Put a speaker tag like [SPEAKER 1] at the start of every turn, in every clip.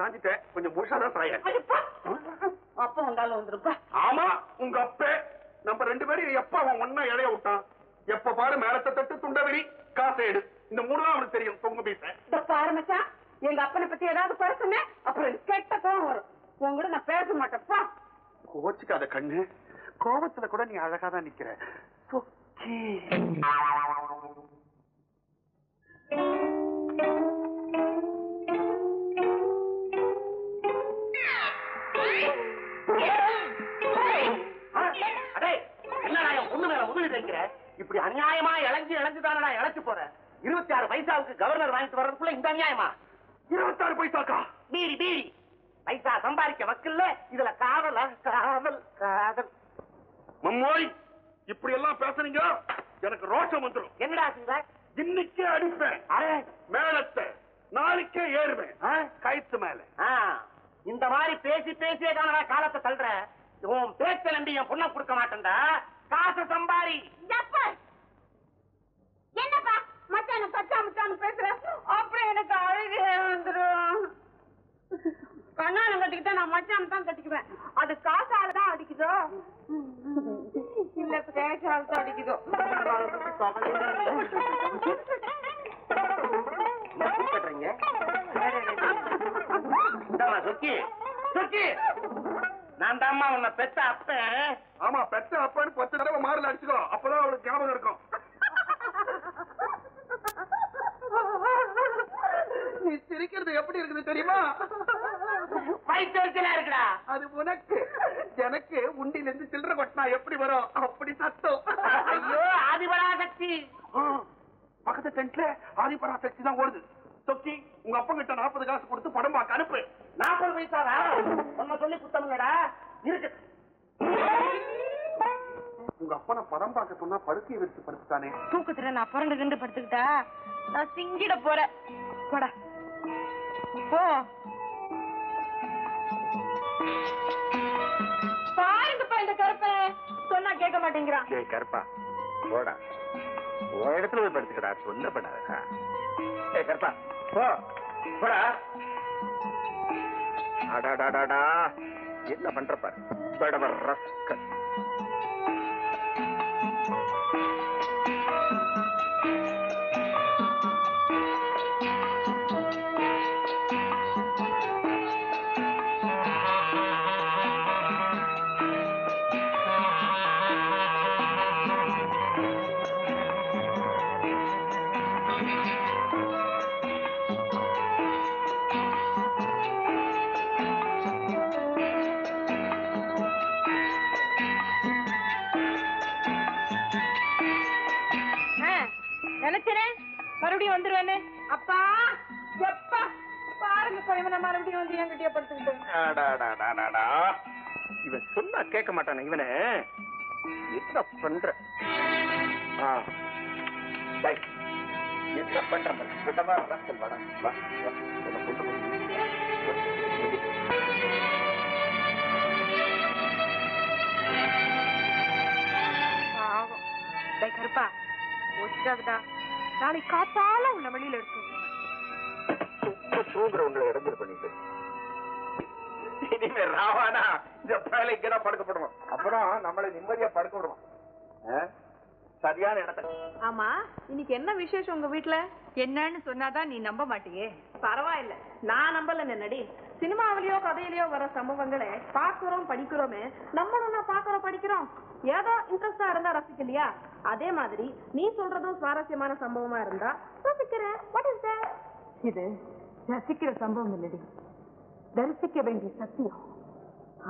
[SPEAKER 1] சாஞ்சிட்டேன், கொஞ்சம் முழுசாதான் சாய.
[SPEAKER 2] அப்ப வந்தாலும் வந்துருப்பா.
[SPEAKER 1] ஆமா, உங்க அப்ப நம்ம 2 பேரும் எப்ப அவன் ஒன்னா இடைய விட்டான்? எப்ப பாரு மேலத்தை தட்டு துண்டவெறி காசை எடு, இந்த 3 தான் அவனுக்கு தெரியும். தொங்கு பீச
[SPEAKER 2] ஆரம்பிச்சா எங்க அப்பனை பத்தி ஏதாவது குறை சொன்னேன், அப்புறம் கெட்ட கோவம் வரும். உங்க கூட நான் பேச மாட்டேன்ப்பா.
[SPEAKER 1] கோச்சுக்காத கண்ணு, கோபத்துல கூட நீ அழகாதான் நிக்கிற.
[SPEAKER 3] இப்படி அநியாயமா இளைஞ்சுதானடா இழைச்சு போற. 26 பைசாவுக்கு கவர்னர் வாங்கிட்டு வர்றதுக்குள்ள இந்த அநியாயமா?
[SPEAKER 1] 26 பைசாக்கா?
[SPEAKER 3] பீடி பீடி பைசா சம்பாதிக்க வக்கல்ல, இதுல காதல் காதல் காதல்.
[SPEAKER 1] மம்மோய், இப்படி எல்லாம் பேசுறீங்க, எனக்கு ரோஷம் வந்துடும்.
[SPEAKER 3] என்னடா செய்வ?
[SPEAKER 1] இன்னைக்கே அடிப்பேன் மேலத்தை, நாளைக்கே ஏறுவேன் கைத்து மேல.
[SPEAKER 3] இந்த மாதிரி பேசி பேசியே தானடா காலத்தை தள்ளுற. உன் பேச்ச நம்பி என் பொண்ணை கொடுக்க மாட்டேன்டா. காசு சம்பாரி.
[SPEAKER 2] என்னப்பா மச்சான பச்சா மச்சான்னு பேசுற, அப்புறம் எனக்கு அழுகே வந்துடும். கண்ணாலம் கட்டிக்கிட்டா நான் மச்சான் தான் கட்டிக்குவேன். அது காசால தான் அடிக்குதோ இல்ல பேசால தான் அடிக்குதோ?
[SPEAKER 3] சுக்கி சுக்கி, நான் தாம்மா உன்னை பெத்த அப்ப.
[SPEAKER 1] ஆமா, பெத்த அப்பன்னு 10 தடவை மாறல அடிச்சுக்கோ, அப்பதான் அவளுக்கு ஞாபகம் இருக்கும். நீ சிரிக்கிறது எப்படி இருக்குது தெரியுமா?
[SPEAKER 3] வயிற்றுச்சலா இருக்குடா.
[SPEAKER 1] அது உனக்கு, எனக்கு உண்டியில இருந்து சில்லறை கொட்டினா எப்படி வரும் அப்படி சத்தம்.
[SPEAKER 3] ஐயோ, ஆதிபராசக்தி.
[SPEAKER 1] பக்கத்து டென்ட்ல ஆதிபராசக்தி தான் ஓடுது. சொக்கி, உங்க அப்பா கிட்ட 40 காசு கொடுத்து படம் பார்க்க அனுப்பு.
[SPEAKER 3] 40 பைசாவா? ஒன்ன சொல்லி குத்தமுங்கடா இருக்கு.
[SPEAKER 1] உங்க அப்பா படம் பார்க்க சொன்னா படுக்கையை வச்சு படுத்துட்டானே.
[SPEAKER 2] தூக்கத்துல நான் புரண்டு நின்று படுத்துக்கிட்டா நான் சிங்கிட போறேன். போடா போ. பாருங்கப்பா இந்த கருப்பை சொன்னா கேட்க மாட்டேங்கிறான்.
[SPEAKER 1] கருப்பா போடா, ஒரு இடத்துல போய் படுத்துக்கடா, சொல்லப்படாதா? கருப்பா போ போடா. அடாடாடாடா, என்ன பண்ற பாரு படவர் ரஸ்கல்.
[SPEAKER 2] நினைச்சேன் மறுபடியும் வந்துருவேன்னு. அப்பா எப்பா பாருங்க, இவனை மறுபடியும் வந்து என்கிட்டயே படுத்துக்கிட்டு.
[SPEAKER 1] இவன் சொன்னா கேட்க மாட்டானே, இவனை என்ன பண்ற? என்ன பண்ற?
[SPEAKER 2] கருப்பா ஒச்சுக்காதுடா, நாளைக்கு காத்தால உன்னை வெளியில எடுத்து
[SPEAKER 1] தூங்குற உங்களை இடைஞ்சல் பண்ணிட்டு இனிமே ராவானா இந்த பேலை இங்கதான் படுக்கப்படுவோம். அப்புறம் நம்மளை நிம்மதியா படுக்க விடுவோம் சரியான இடத்த.
[SPEAKER 2] ஆமா, இன்னைக்கு என்ன விசேஷம் உங்க வீட்டுல? என்னன்னு சொன்னாதான் நீ நம்ப மாட்டியே. பரவாயில்ல, நான் நம்பல. நடி சினிமாவிலயோ கதையிலயோ வர சம்பவங்களை பாக்குறோம் படிக்கிறோமே, நம்மளும் பாக்குறோம் படிக்கிறோம். ஏதோ இன்ட்ரெஸ்டா இருந்தா ரசிக்கலையா? அதே மாதிரி நீ சொல்றதும் சுவாரஸ்யமான சம்பவமா இருந்தா ரசிக்கிறேன். இது ரசிக்கிற சம்பவம் இல்லடி, தரிசிக்க வேண்டிய சத்தியம்.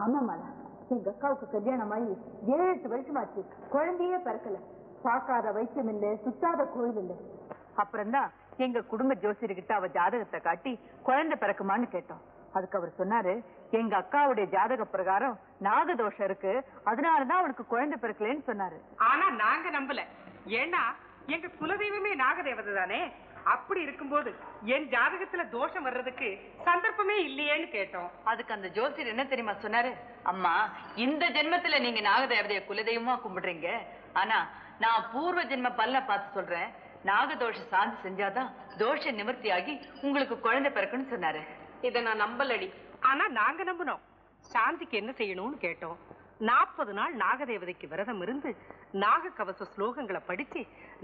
[SPEAKER 2] ஆமா மலா, எங்க அக்காவுக்கு கல்யாணம் ஆகி 7-8 வருஷமாச்சு, குழந்தையே பிறக்கல. பார்க்காத வைத்தியம் இல்ல, சுத்தாத கோயில் இல்ல. அப்புறம்தான் எங்க குடும்ப ஜோசியர்கிட்ட அவ ஜாதகத்தை காட்டி குழந்தை பிறக்குமான்னு கேட்டோம். அதுக்கு அவர் சொன்னாரு, எங்க அக்காவுடைய ஜாதக பிரகாரம் நாகதோஷம் இருக்கு, அதனாலதான் அவனுக்கு குழந்தை பிறக்கலன்னு சொன்னாரு.
[SPEAKER 4] ஆனா நாங்க நம்பல. ஏன்னா எங்க குலதெய்வமே நாகதேவதை தானே. அப்படி இருக்கும்போது என் ஜாதகத்துல தோஷம் வர்றதுக்கு சந்தர்ப்பமே இல்லையேன்னு கேட்டோம்.
[SPEAKER 2] அதுக்கு அந்த ஜோசியர் என்ன தெரியுமா சொன்னாரு? அம்மா, இந்த ஜென்மத்துல நீங்க நாகதேவதைய குலதெய்வமா கும்பிடுறீங்க, ஆனா நான் பூர்வ ஜென்ம பல்ல பார்த்து சொல்றேன், நாகதோஷ சாந்தி செஞ்சாதான் தோஷ நிவர்த்தியாகி உங்களுக்கு குழந்தை பிறக்குன்னு சொன்னாரு. இதை நான் நம்பலடி.
[SPEAKER 4] ஆனா நாங்க நம்பினோம். சாந்திக்கு என்ன செய்யணும்னு கேட்டோம். 40 நாள் நாகதேவதைக்கு விரதம் இருந்து நாக கவச ஸ்லோகங்களை படிச்சு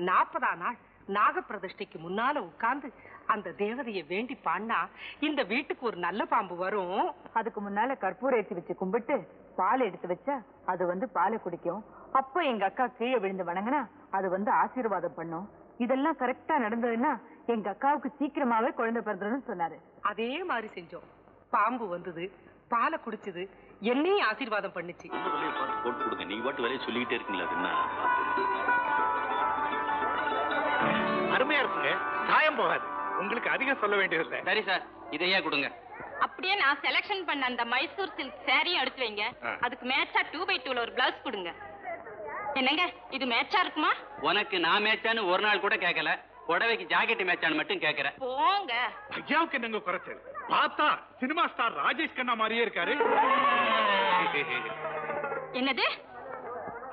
[SPEAKER 4] 40ஆம் நாள் நாக பிரதிஷ்டைக்கு முன்னால உட்கார்ந்து அந்த தேவதையை வேண்டி பாடினா இந்த வீட்டுக்கு ஒரு நல்ல பாம்பு வரும்.
[SPEAKER 5] அதுக்கு முன்னால கற்பூரம் ஏற்றி வச்சு கும்பிட்டு பால் எடுத்து வச்சா அது வந்து பாலை குடிக்கும். அப்ப எங்க அக்கா கீழே விழுந்து வணங்கினா அது வந்து ஆசீர்வாதம் பண்ணும். இதெல்லாம் கரெக்டா நடந்ததுன்னா எங்க அக்காவுக்கு சீக்கிரமாவே குழந்தை பிறந்ததுன்னு சொன்னாரு.
[SPEAKER 4] அதே மாதிரி செஞ்சோம். பாம்பு வந்தது, பாலை குடிச்சது, என்னையும் ஆசீர்வாதம் பண்ணுச்சு.
[SPEAKER 6] போட்டு கொடுங்க. நீங்க பாட்டு வேலையை சொல்லிக்கிட்டே இருக்கீங்களா?
[SPEAKER 1] அருமையா இருக்குங்க. சாயம் போகாது. உங்களுக்கு அதிகம் சொல்ல வேண்டியதில்லை.
[SPEAKER 6] சரி சார், இதையே கொடுங்க.
[SPEAKER 7] அப்படியே நான் செலக்ஷன் பண்ண அந்த மைசூர் சில்க் சாரியும் எடுத்து வைங்க. அதுக்கு மேட்சா 2x2 ஒரு பிளவுஸ் கொடுங்க. என்னங்க இது மேட்சா இருக்குமா?
[SPEAKER 6] உனக்கு நான் மேட்சான்னு ஒரு நாள் கூட கேட்கல. புடவைக்கு ஜாக்கெட் மேட்சான்னு மட்டும் கேட்கிறேன்.
[SPEAKER 7] போங்க.
[SPEAKER 1] ஐயாவுக்கு என்னங்க குறைச்சல்? பார்த்தா சினிமா ஸ்டார் ராஜேஷ் கண்ணா மாதிரியே இருக்காரு.
[SPEAKER 7] என்னது?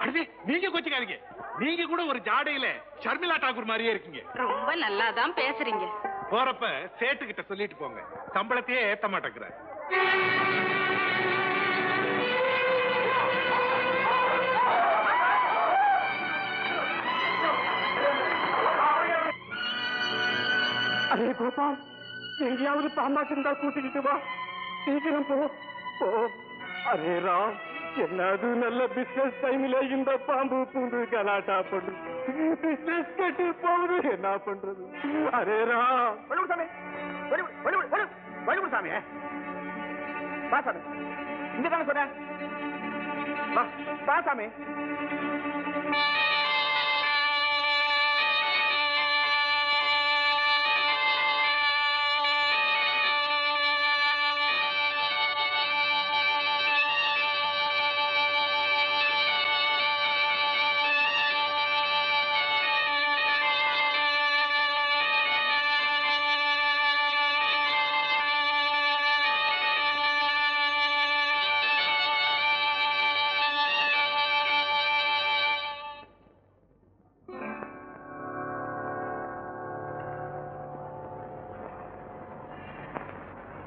[SPEAKER 1] அடுத்து நீங்க கோச்சிக்காதீங்க. நீங்க கூட ஒரு ஜாடையில ஷர்மிளா டாகூர் மாதிரியே இருக்கீங்க.
[SPEAKER 7] ரொம்ப நல்லாதான் பேசுறீங்க.
[SPEAKER 1] போறப்ப சேட்டு கிட்ட சொல்லிட்டு போங்க. சம்பளத்தையே ஏத்த மாட்டேங்கிறார்.
[SPEAKER 3] அரே கோபால், எங்கேயாவது பாம்பா இருந்தா கூட்டிக்கிட்டு வா. சீக்கிரம் போ. அரே ராம், என்னது நல்ல பிசினஸ் டைம்ல இந்த பாம்பு பூண்டு கலாட்டா பண்ணு. பிசினஸ் கட்டி போகுது, என்ன பண்றது? அரே ராம். சாமி, சாமி வா சாமி. இங்க தானே சொன்ன. வா சாமி.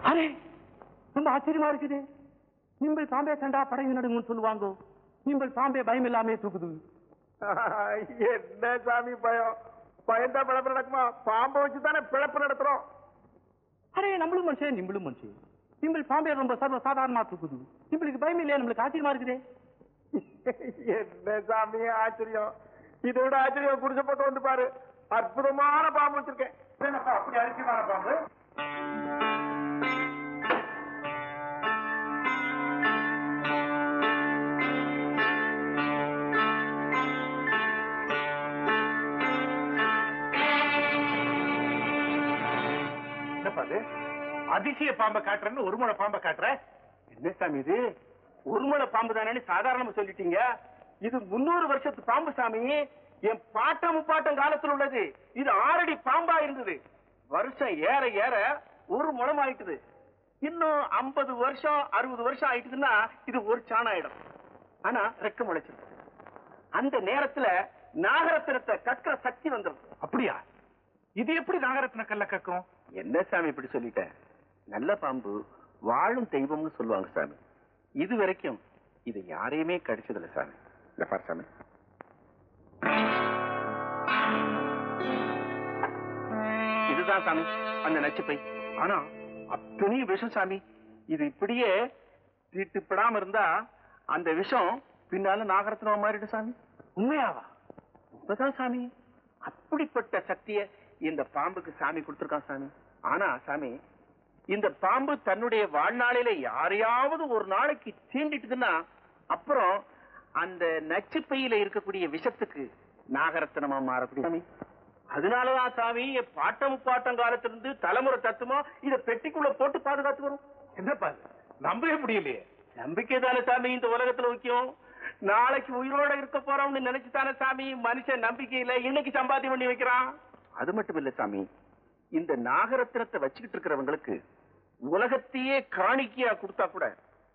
[SPEAKER 3] அரே, ரொம்ப ஆச்சரியமா இருக்குது. நீங்கள் பாம்பே கண்டா படகு நடுங்கன்னு சொல்லுவாங்க. நீங்கள் பாம்பே பயம் இல்லாமே தூக்குது. என்ன சாமி பயம்? பயந்தா பிழப்பு நடக்குமா? பாம்பை வச்சுதானே பிழப்பு நடத்துறோம். அரே, நம்மளும் மனுஷன், நிம்பளும் மனுஷன். நீங்கள் பாம்பே ரொம்ப சர்வ சாதாரணமா தூக்குது. உங்களுக்கு பயம் இல்லையா? நம்மளுக்கு ஆச்சரியமா இருக்குதே. என்ன சாமி ஆச்சரியம்? இதை விட ஆச்சரியம் குடிசை பக்கம் வந்து பாரு. அற்புதமான பாம்பு வச்சிருக்கேன். அப்படி அதிசயமான பாம்பு. அதிசய பாம்பை காட்டுறேன்னு ஒரு முளை பாம்பை காட்டுற. என்ன சாமி இது? ஒரு முளை பாம்பு தானே சாதாரணமா சொல்லிட்டீங்க. இது 300 வருஷத்து பாம்பு சாமி. என் பாட்டம் முப்பாட்டம் காலத்தில் உள்ளது. இது 6 அடி பாம்பா இருந்தது. வருஷம் ஏற ஏற ஒரு முளம் ஆயிட்டுது. இன்னும் 50 வருஷம் 60 வருஷம் ஆயிட்டுதுன்னா இது ஒரு சாணாயிடும். ஆனா ரெக்க முளைச்சிருக்கு. அந்த நேரத்துல நாகரத்தினத்தை கற்கிற சக்தி வந்துடும். அப்படியா? இது எப்படி நாகரத்ன கல்ல கக்கும்? என்ன சாமி இப்படி சொல்லிட்ட? நல்ல பாம்பு வாழும் தெய்வம்னு சொல்லுவாங்க சாமி. இது வரைக்கும் இது யாரையுமே கடிச்சதில்லை சாமி. இல்ல பாரு சாமி, இதுதான் சாமி அந்த நச்சுப்பை. ஆனா அத்தனை விஷம் சாமி. இது இப்படியே தீட்டுப்படாம இருந்தா அந்த விஷம் பின்னால நாகரத்னமா மாறிடும் சாமி. உண்மையாவா? உண்மைதான் சாமி. அப்படிப்பட்ட சக்தியை இந்த பாம்புக்கு சாமி கொடுத்திருக்கான் சாமி. ஆனா சாமி, இந்த பாம்பு தன்னுடைய வாழ்நாளில யாரையாவது ஒரு நாளைக்கு தீண்டிட்டுதுன்னா அப்புறம் அந்த நச்சுப்பையில இருக்கக்கூடிய விஷத்துக்கு நாகரத்னமா மாறக்கூடிய சாமி. அதனாலதான் சாமி பாட்டம் முப்பாட்டம் காலத்திலிருந்து தலைமுறை தத்துவம் இதை பெட்டிக்குள்ள போட்டு பாதுகாத்து வரும். என்னப்பா நம்பவே முடியலையே. நம்பிக்கை தானே சாமி இந்த உலகத்துல முக்கியம். நாளைக்கு உயிரோட இருக்க போறோம்னு நினைச்சுதானே சாமி மனுஷன் நம்பிக்கையில இன்னைக்கு சம்பாத்தியம் பண்ணி வைக்கிறான். அது மட்டும் இல்ல சாமி, இந்த நாகரத்னத்தை வச்சுக்கிட்டு இருக்கிறவங்களுக்கு உலகத்தையே காணிக்கையா கொடுத்தா கூட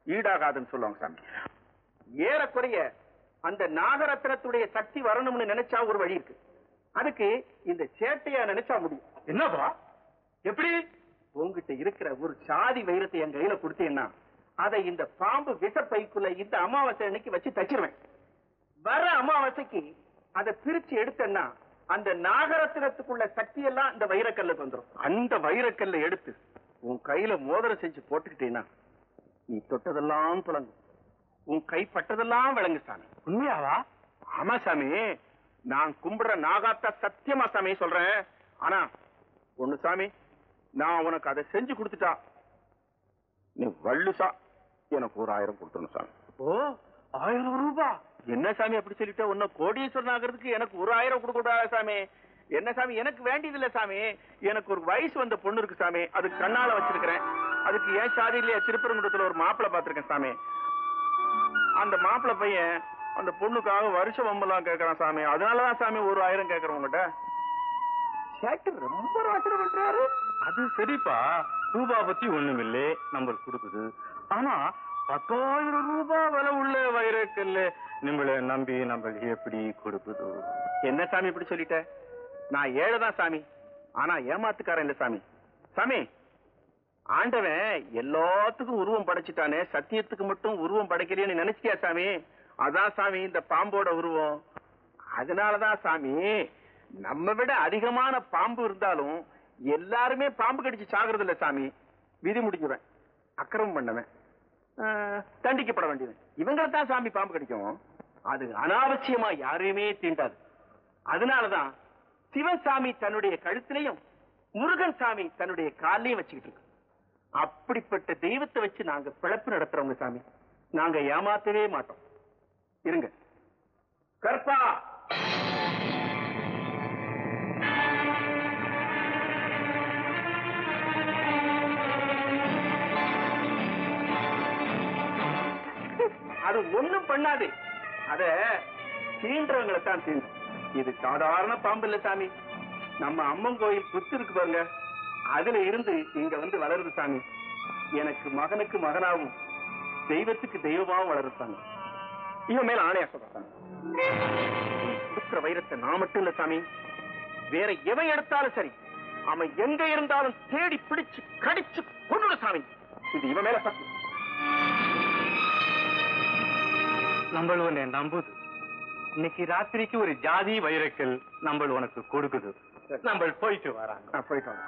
[SPEAKER 3] ஈடாகாதுன்னு சொல்லுவாங்க சாமி. ஏறக்குறைய அந்த நாகரத்னத்துடைய சக்தி வரணும்னு நினைச்சா ஒரு வழி இருக்கு. அதுக்கு இந்த சேட்டையா நினைச்சா முடியும். என்னப்பா எப்படி? உங்ககிட்ட இருக்கிற ஒரு சாதி வைரத்தை என் கையில கொடுத்தீங்கன்னா அதை இந்த பாம்பு விஷப்பைக்குள்ள இந்த அமாவாசை அன்னைக்கு வச்சு தச்சிருவேன். வர அமாவாசைக்கு அதை பிரிச்சு எடுத்தேன்னா அந்த நாகரத்தினத்துக்குள்ள சக்தி எல்லாம் இந்த வைரக்கல்லுக்கு வந்துடும். அந்த வைரக்கல்லை எடுத்து உன் கையில மோதிரம் செஞ்சு போட்டுக்கிட்டீங்கன்னா நீ தொட்டதெல்லாம் துளங்கும், உன் கை பட்டதெல்லாம் விளங்கு சாமி.
[SPEAKER 1] உண்மையாவா?
[SPEAKER 3] ஆமா சாமி, நான் கும்பிடுற நாகாத்தா சத்தியமா சாமி சொல்றேன். ஆனா ஒண்ணு சாமி, நான் உனக்கு அதை செஞ்சு கொடுத்துட்டா நீ வள்ளுசா எனக்கு ஒரு 1000 கொடுத்துடணும் சாமி.
[SPEAKER 1] ஓ, 1000 ரூபாய்?
[SPEAKER 3] என்ன சாமி அப்படி சொல்லிட்ட? உன்ன கோடீஸ்வரன் ஆகிறதுக்கு எனக்கு ஒரு 1000 கொடுக்க கூடாது சாமி. என்ன சாமி, எனக்கு வேண்டியது இல்ல சாமி. எனக்கு ஒரு வயசு வந்த பொண்ணு இருக்கு சாமி, அது கண்ணால வச்சிருக்கிறேன். அதுக்கு ஏன் சாதியிலேயே திருப்பரங்குன்றத்துல ஒரு மாப்பிள்ளை பாத்திருக்கேன் சாமி. அந்த மாப்பிள்ளை பையன் அந்த பொண்ணுக்காக வருஷம் வம்பெல்லாம் கேட்கறான் சாமி. அதனாலதான் சாமி ஒரு 1000 கேட்கறேன் உங்ககிட்ட. சேட்டு ரொம்ப ரோச்சனை பண்றாரு.
[SPEAKER 1] அது சரிப்பா, ரூபா பத்தி ஒண்ணுமில்லை, நம்மளுக்கு கொடுக்குது. ஆனா 10,000 ரூபாய் விலை உள்ள வைரக்கல்ல நம்மள நம்பி நம்மளுக்கு எப்படி கொடுக்குது?
[SPEAKER 3] என்ன சாமி இப்படி சொல்லிட்ட? நான் ஏழைதான் சாமி, ஆனா ஏமாத்துக்காரன் இல்ல சாமி. சாமி, ஆண்டவன் எல்லாத்துக்கும் உருவம் படைச்சிட்டானே, சத்தியத்துக்கு மட்டும் உருவம் படைக்கலையேன்னு நினைச்சிட்டியா சாமி? அதான் சாமி இந்த பாம்போட உருவம். அதனாலதான் சாமி நம்ம விட அதிகமான பாம்பு இருந்தாலும் எல்லாருமே பாம்பு கடிச்சு சாகுறது இல்ல சாமி. விதி முடிஞ்சுவேன், அக்கிரமம் பண்ணவன் தண்டிக்கப்பட வேண்டியது இவங்கள்தான் சாமி பாம்பு கடிக்கும். அது அனாவசியமா யாரையுமே தீண்டாது. அதனாலதான் சிவன் சாமி தன்னுடைய கழுத்திலையும் முருகன் சாமி தன்னுடைய காலையும் வச்சுக்கிட்டு இருக்கு. அப்படிப்பட்ட தெய்வத்தை வச்சு நாங்க பிழைப்பு நடத்துறவங்க சாமி. நாங்க ஏமாத்தவே மாட்டோம். இருங்க கற்பா. அது ஒண்ணும் பண்ணாது, அத தீன்றவங்களை தான் தீண்டும். இது சாதாரண பாம்பு இல்ல சாமி. நம்ம அம்மன் கோயில் புத்து இருக்கு பாருங்க, அதுல இருந்து இங்க வந்து வளருது சாமி. எனக்கு மகனுக்கு மகனாவும் தெய்வத்துக்கு தெய்வமாவும் வளருது சாமி. இவன் மேல ஆணையா சொல்றாங்க. கொடுக்கிற வைரத்தை நான் மட்டும் இல்ல சாமி, வேற எவன் எடுத்தாலும் சரி, அவன் எங்க இருந்தாலும் தேடி பிடிச்சு கடிச்சு கொண்டு சாமி. இது இவன் மேல சக்தி.
[SPEAKER 1] நம்ம உன்னை நம்புது. இன்னைக்கு ராத்திரிக்கு ஒரு ஜாதி வைரக்கல் நம்ம உனக்கு கொடுக்குது. நம்ம போயிட்டு வராங்க.
[SPEAKER 3] போயிட்டு வாங்க.